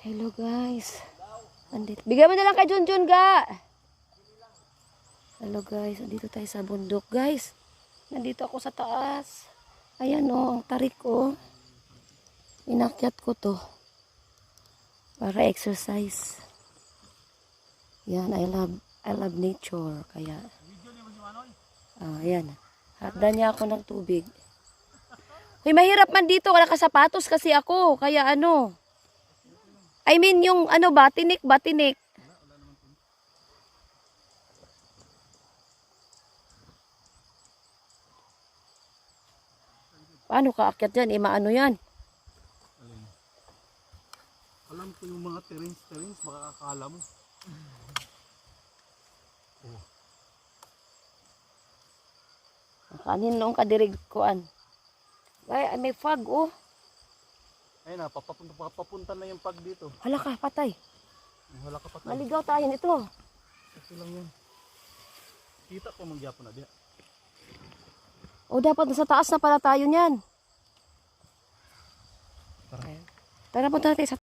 Hello guys. Andito. Bigyan mo na lang kay Junjun ga. Hello guys. Andito tayo sa bundok guys. Nandito ako sa taas. Ayan o. Ang tarik ko. Inakyat ko to. Para exercise. Yan. I love nature. Kaya. Ayan. Hagdan niya ako ng tubig. Hoy, mahirap man dito. Wala kasapatos kasi ako. Kaya ano. I mean yung ano ba, batinik. Paano ka akyat yan? Maano yan? Alam ko yung mga terrains, baka akala mo. Oh. Kanin noong kadirig koan. Ay, may fog oh. Ayun na, papunta na yung pag dito. Hala ka, patay. Wala ka patay. Maligaw tayo nito. Ito lang yan. Kita ko mangyapon na diya. O dapat nasa taas na pala tayo niyan. Tara. Tara punta natin sa